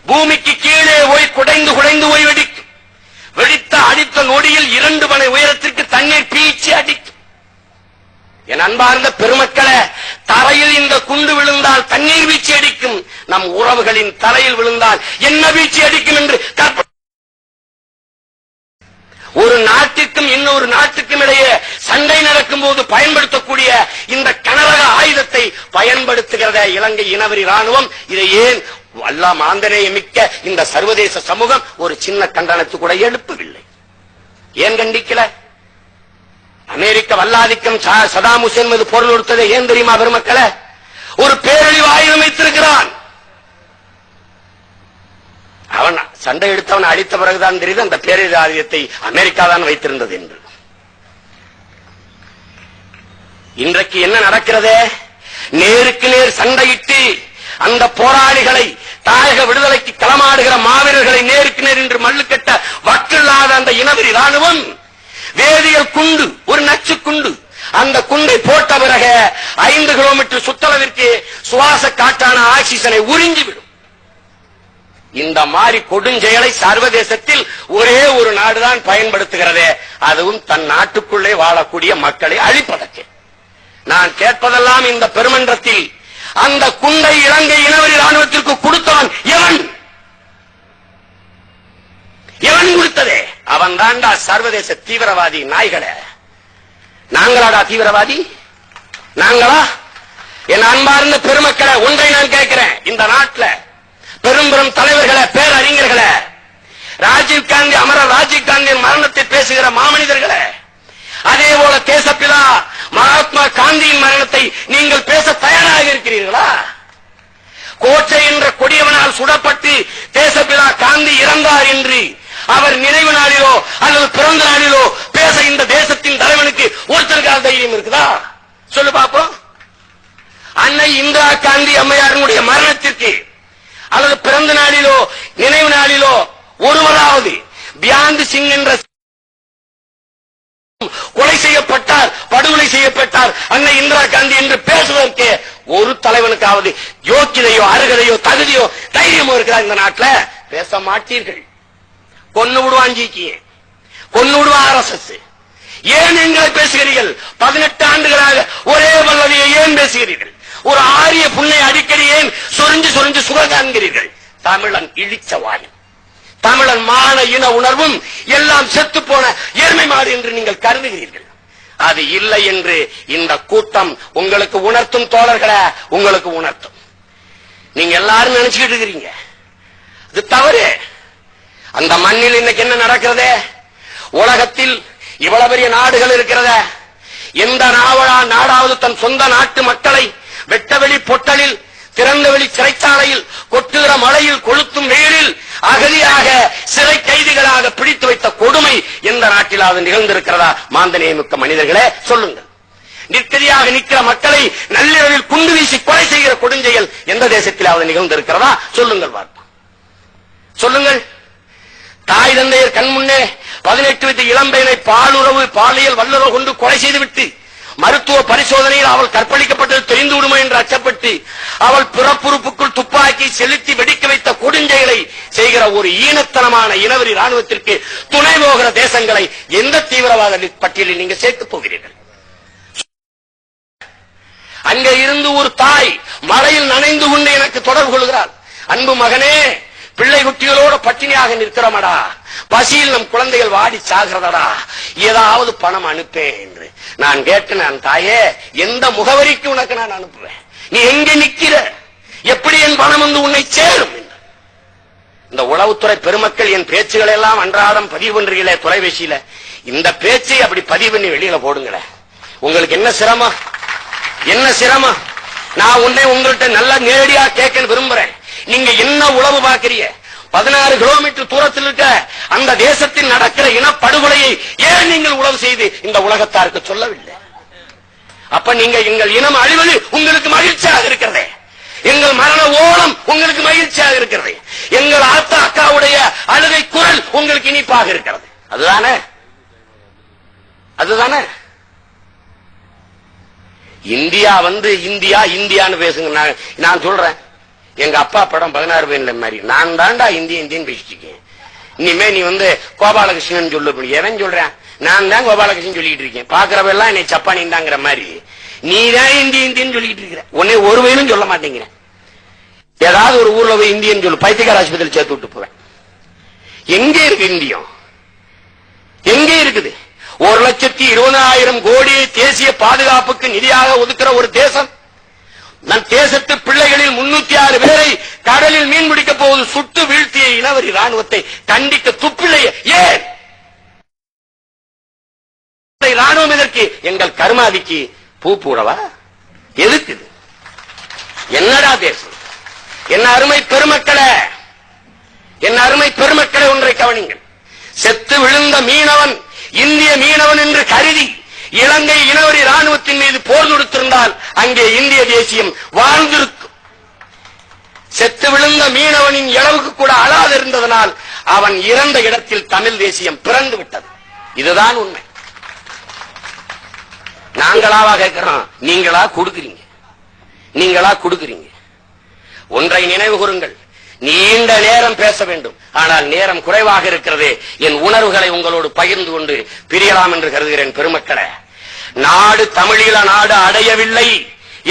பூமிக்கு கீழே போய் குடைந்து குடைந்து போய் வெடிக்கும். வெடித்த அடித்த நொடியில் 2 மணி உயரத்திற்கு தண்ணீர் பீச்சி அடிக்கும். என் அன்பார்ந்த பெருமக்களே, தரையில் இந்த குண்டு விழுந்தால் தண்ணீர் வீழ்ச்சி அடிக்கும். நம் உறவுகளின் தலையில் விழுந்தால் என்ன வீழ்ச்சி அடிக்கும் என்று ஒரு நாட்டுக்கும் இன்னொரு நாட்டுக்கும் இடையே சண்டை நடக்கும் போது பயன்படுத்தக்கூடிய இந்த கனரக ஆயுதத்தை பயன்படுத்துகிறத இலங்கை இனவெறி ராணுவம். இதை ஏன் அல்லா மாந்தனேய மிக்க இந்த சர்வதேச சமூகம் ஒரு சின்ன கண்டனத்து கூட எழுப்பவில்லை? ஏன் கண்டிக்கல? அமெரிக்க வல்லாதிக்கம் சதாம் ஹுசேன் மீது பொருள் கொடுத்ததை ஏன் தெரியுமா பெருமக்களே? ஒரு பேரழிவு ஆயுதம் வைத்திருக்கிறான். அவன் சண்டை எடுத்தவன் அடித்த பிறகுதான் தெரியுது அந்த பேரழிவு ஆயுதத்தை அமெரிக்கா தான் வைத்திருந்தது என்று. இன்றைக்கு என்ன நடக்கிறது? நேருக்கு நேர் சண்டையிட்டு அந்த போராளிகளை, தாயக விடுதலைக்கு களமாடுகிற மாவீரர்களை நேருக்கு நேர் என்று மல்லுக்கட்ட வக்கில்லாத அந்த இனவெறி ராணுவம் வேதியியல் குண்டு, ஒரு நச்சு குண்டு, அந்த குண்டை போட்ட பிறகு 5 கிலோமீட்டர் சுற்றளவிற்கு சுவாச காற்றான ஆக்சிஜனை உறிஞ்சிவிடும். இந்த மாதிரி கொடுஞ்செயலை சர்வதேசத்தில் ஒரே ஒரு நாடுதான் பயன்படுத்துகிறது, அதுவும் தன் நாட்டுக்குள்ளே வாழக்கூடிய மக்களை அழிப்பதற்கு. நான் கேட்பதெல்லாம் இந்த பெருமன்றத்தில் அந்த குண்டை இலங்கை இனவெறி ராணுவத்திற்கு கொடுத்தவன் எவன்? எவன் கொடுத்ததே? அவன் தாண்டா சர்வதேச தீவிரவாதி. நாய்களே, நாங்களாடா தீவிரவாதி? நாங்களா? என் அன்பார்ந்த பெருமக்களை, ஒன்றை நான் கேட்கிறேன். இந்த நாட்டில் பெரும் பெரும் தலைவர்களை, பேரறிஞர்களை, ராஜீவ் காந்தி, அமரர் ராஜீவ் காந்தியின் மரணத்தை பேசுகிற மாமனிதர்களை, அதே போல தேசப்பிதா மகாத்மா காந்தியின் மரணத்தை நீங்கள் பேச தயாராக இருக்கிறீர்களா? கோட்டை என்ற கொடியவனால் சுடப்பட்டு தேசப்பிதா காந்தி இறந்தார் என்று அவர் நினைவு நாளிலோ அல்லது பிறந்த நாளிலோ பேச இந்த தேசத்தின் தலைவனுக்கு ஒருத்தருக்கான தைரியம் இருக்குதா? சொல்லு பாப்போம். அன்னை இந்திரா காந்தி அம்மையாருடைய மரணத்திற்கு அல்லது பிறந்த நாளிலோ நினைவு நாளிலோ ஒருவராவது பியாந்த் சிங் என்ற கொலை செய்யப்பட்டார், படுகொலை செய்யப்பட்டார் அன்னை இந்திரா காந்தி என்று பேசுவதற்கு ஒரு தலைவனுக்காவது யோக்கியதையோ அருகதையோ தகுதியோ தைரியமோ இருக்கிறா? இந்த நாட்டில் பேச மாட்டீர்கள். கொன்னு விடுவான் ஜிகே, கொன்னு விடுவான் RSS. ஏன் எங்களை பேசுகிறீர்கள்? 18 ஆண்டுகளாக ஒரே வல்லவியை ஏன் பேசுகிறீர்கள்? ஒரு ஆரிய புண்ணை அடிக்கடி ஏன் சொரிஞ்சு சொரிஞ்சு சுகர் காண்கிறீர்கள்? தமிழன் இழிச்சவாயன், தமிழன் மான இன உணர்வும் எல்லாம் செத்து போன எருமை மாடு என்று நீங்கள் கருதுகிறீர்கள். அது இல்லை என்று இந்த கூட்டம் உங்களுக்கு உணர்த்தும். தோழர்களே, உங்களுக்கு உணர்த்தும். நீங்க எல்லாரும் நினைச்சுக்கிட்டு இருக்கிறீங்க, அது தவறு. அந்த மண்ணில் இன்னைக்கு என்ன நடக்கிறது? உலகத்தில் இவ்வளவு பெரிய நாடுகள் இருக்கிறத, எந்த நாடாவது தன் சொந்த நாட்டு மக்களை வெட்டவெளி பொட்டலில், திறந்தவெளி சிறைச்சாலையில், கொட்டுகிற மழையில், கொளுத்தும் வெயிலில் அகதியாக சிறை கைதிகளாக பிடித்து வைத்த கொடுமை எந்த நாட்டிலாவது நிகழ்ந்திருக்கிறதா? மாந்தநேயமிக்க மனிதர்களே, சொல்லுங்கள். நிற்கதியாக நிற்கிற மக்களை நள்ளிரவில் குண்டு வீசி கொலை செய்கிற கொடுஞ்செயல் எந்த தேசத்திலாவது நிகழ்ந்திருக்கிறதா? சொல்லுங்கள் பார்ப்போம், சொல்லுங்கள். தாய் தந்தையர் கண்முன்னே 18 வயது இளம்பெண்ணை பாலுறவு, பாலியல் வல்லுறவு கொண்டு கொலை செய்துவிட்டு மருத்துவ பரிசோதனையில் அவள் கற்பழிக்கப்பட்டது தெரிந்து விடுமோ என்று அச்சப்பட்டு அவள் பிறப்புறுப்புக்குள் துப்பாக்கி செலுத்தி வெடிக்க வைத்த கொடுஞ்செயலை செய்கிற ஒரு ஈனத்தனமான இனவெறி ராணுவத்திற்கு துணை போகிற தேசங்களை எந்த தீவிரவாத பட்டியலில் நீங்க சேர்த்து போகிறீர்கள்? அங்கே இருந்து ஒரு தாய் மழையில் நனைந்து கொண்டு எனக்கு தொடர்பு கொள்கிறாள். அன்பு மகனே, பிள்ளை குட்டிகளோடு பட்டினியாக நிற்கிறோமடா, பசியில் நம் குழந்தைகள் வாடி சாகிறதடா, ஏதாவது பணம் அனுப்பேன் என்று நான் கேட்டேன். நான் தாயே, எந்த முகவரிக்கு உனக்கு நான் அனுப்புவேன்? நீ எங்க நிக்கிற? எப்படி என் பணம் வந்து உன்னை சேரும்? இந்த உளவுத்துறை பெருமக்கள் என் பேச்சுகளை எல்லாம் அன்றாடம் பதிவு பண்றீங்களே தொலைபேசியில, இந்த பேச்சை அப்படி பதிவு பண்ணி வெளியில போடுங்களே. உங்களுக்கு என்ன சிரமம்? என்ன சிரமம்? நான் உங்கள்கிட்ட நல்லா நேரடியா கேட்க விரும்புறேன். நீங்க என்ன உளவு பார்க்கிறீங்க? 16 கிலோமீட்டர் தூரத்தில் இருக்க அந்த தேசத்தில் நடக்கிற இனப்படுகொலையை ஏன் நீங்கள் உளவு செய்து இந்த உலகத்தாருக்கு சொல்லவில்லை? அப்ப நீங்க எங்கள் இனம் அழிவது உங்களுக்கு மகிழ்ச்சியாக இருக்கிறது, எங்கள் மரண ஓலம் உங்களுக்கு மகிழ்ச்சியாக இருக்கிறது, எங்கள் ஆத்தா அக்காவுடைய அழுகை குரல் உங்களுக்கு இனிப்பாக இருக்கிறது. அதுதானே? அதுதானே? இந்தியா இந்தியா இந்தியான்னு பேசுங்க. நான் சொல்றேன், எங்க அப்பா படம் 16 பேன்ல மாதிரி நான் தாண்டா இந்தியன் பேசிட்டு இருக்கேன். இனிமே நீ கோபாலகிருஷ்ணன் சொல்லு. எவன் சொல்றேன்? நான் தான் கோபாலகிருஷ்ணன் சொல்லிட்டு இருக்கேன். பாக்குறவெல்லாம் என்னை சப்பானி தாங்கிற மாதிரி நீ தான் இந்தியன் சொல்லிட்டு இருக்கிற. உன்னை ஒரு வயலும் சொல்ல மாட்டேங்கிற. ஏதாவது ஒரு ஊர்ல போய் இந்தியன் சொல்லு, பைத்தியக்கார ஆஸ்பத்திரி சேர்த்து விட்டு போவேன். எங்க இருக்கு இந்தியம்? எங்க இருக்குது? 1,20,000 கோடி தேசிய பாதுகாப்புக்கு நிதியாக ஒதுக்குற ஒரு தேசம். நம் தேசத்து பிள்ளைகளில் 306 பேரை கடலில் மீன் பிடிக்க போவது சுட்டு வீழ்த்திய இனவரி ராணுவத்தை கண்டிக்க துப்பில்லையே. ஏன் ராணுவம் எதற்கு? எங்கள் கருமாதிக்கு பூ போடவா? எதுக்கு? என்னடா தேசம்? என்ன அருமை பெருமக்களே, என் அருமை பெருமக்களை ஒன்றை கவனிங்கள். செத்து விழுந்த மீனவன் இந்திய மீனவன் என்று கருதி இலங்கை இனவரி ராணுவத்தின் மீது போர் தொடுத்திருந்தால் அங்கே இந்திய தேசியம் வாழ்ந்திருக்கும். செத்து விழுந்த மீனவனின் இளவுக்கு கூட அழாது இருந்ததனால் அவன் இறந்த இடத்தில் தமிழ் தேசியம் பிறந்து விட்டது. இதுதான் உண்மை. நாங்களாவா கேட்கிறோம்? நீங்களா கொடுக்கிறீங்க. நீங்களா கொடுக்கிறீங்க. ஒன்றை நினைவு கூறுங்கள், நீண்ட நேரம் பேச வேண்டும். ஆனால் நேரம் குறைவாக இருக்கிறது. என் உணர்வுகளை உங்களோடு பகிர்ந்து கொண்டு பிரியலாம் என்று கருதுகிறேன். பெருமக்களே, நாடு தமிழீழ நாடு அடையவில்லை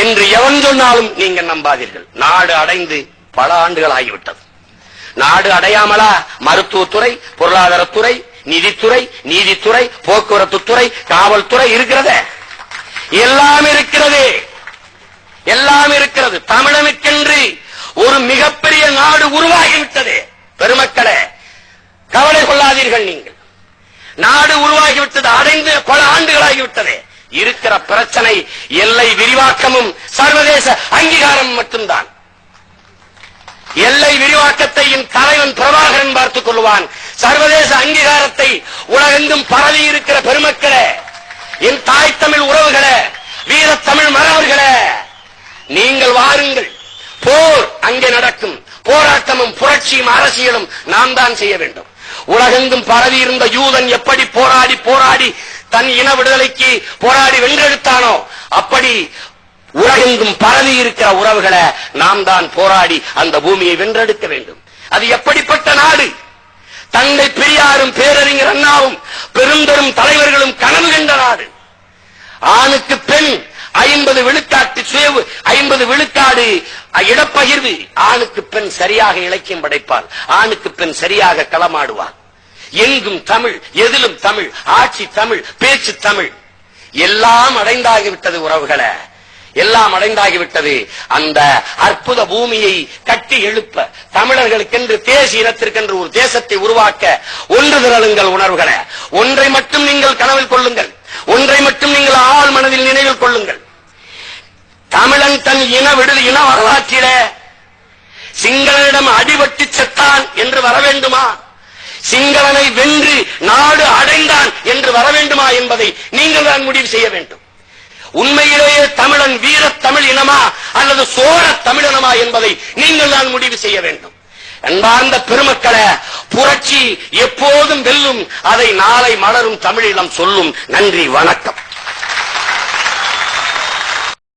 என்று எவன் சொன்னாலும் நீங்கள் நம்பாதீர்கள். நாடு அடைந்து பல ஆண்டுகள் ஆகிவிட்டது. நாடு அடையாமலா மருத்துவத்துறை, பொருளாதாரத்துறை, நிதித்துறை, நீதித்துறை, போக்குவரத்து துறை, காவல்துறை இருக்கிறதே? எல்லாம் இருக்கிறது, எல்லாம் இருக்கிறது. தமிழனுக்கென்று ஒரு மிகப்பெரிய நாடு உருவாகிவிட்டது. பெருமக்களே, கவலை கொள்ளாதீர்கள். நீங்கள் நாடு உருவாகிவிட்டது, அடைந்து பல ஆண்டுகளாகிவிட்டது. இருக்கிற பிரச்சனை எல்லை விரிவாக்கமும் சர்வதேச அங்கீகாரம் மட்டும்தான். எல்லை விரிவாக்கத்தை என் தலைவன் பிரபாகரன் பார்த்துக் கொள்வான். சர்வதேச அங்கீகாரத்தை உலகெங்கும் பரவி இருக்கிற பெருமக்களே, என் தாய் தமிழ் உறவுகளே, வீர தமிழ் மறவர்களே, நீங்கள் வாருங்கள். போர் அங்கே நடக்கும். போராட்டமும் புரட்சியும் அரசியலும் நாம் தான் செய்ய வேண்டும். உலகெங்கும் பரவி இருந்த யூதன் எப்படி போராடி போராடி தன் இன விடுதலைக்கு போராடி வென்றெடுத்தானோ அப்படி உலகெங்கும் பரவி இருக்கிற உறவுகளை நாம் தான் போராடி அந்த பூமியை வென்றெடுக்க வேண்டும். அது எப்படிப்பட்ட நாடு? தந்தை பெரியாரும் பேரறிஞர் அண்ணாவும் பெரும்பெரும் தலைவர்களும் கனவு கண்ட நாடு. ஆணுக்கு பெண் 50 விழுக்காட்டு 50 விழுக்காடு இடப்பகிர்வு. ஆணுக்கு பெண் சரியாக இலக்கியம் படைப்பார். ஆணுக்கு பெண் சரியாக களமாடுவார். எங்கும் தமிழ், எதிலும் தமிழ், ஆட்சி தமிழ், பேச்சு தமிழ். எல்லாம் அடைந்தாகிவிட்டது உறவுகளை, எல்லாம் அடைந்தாகிவிட்டது. அந்த அற்புத பூமியை கட்டி எழுப்ப தமிழர்களுக்கென்று தேசிய இனத்திற்கென்று ஒரு தேசத்தை உருவாக்க ஒன்று திரளுங்கள் உணர்வுகளை. ஒன்றை மட்டும் நீங்கள் கனவில் கொள்ளுங்கள். ஒன்றை மட்டும் நீங்கள் ஆள் மனதில் நினைவில் கொள்ளுங்கள். தமிழன் தன் இன வரலாற்றில சிங்களனிடம் அடிபட்டு செத்தான் என்று வர வேண்டுமா? சிங்களனை வென்று நாடு அடைந்தான் என்று வர வேண்டுமா என்பதை நீங்கள் தான் முடிவு செய்ய வேண்டும். உண்மையிலேயே தமிழன் வீர தமிழ் இனமா அல்லது சோழ தமிழினமா என்பதை நீங்கள் தான் முடிவு செய்ய வேண்டும். அன்பார்ந்த பெருமக்களே, புரட்சி எப்போதும் வெல்லும். அதை நாளை மலரும் தமிழீழம் சொல்லும். நன்றி, வணக்கம்.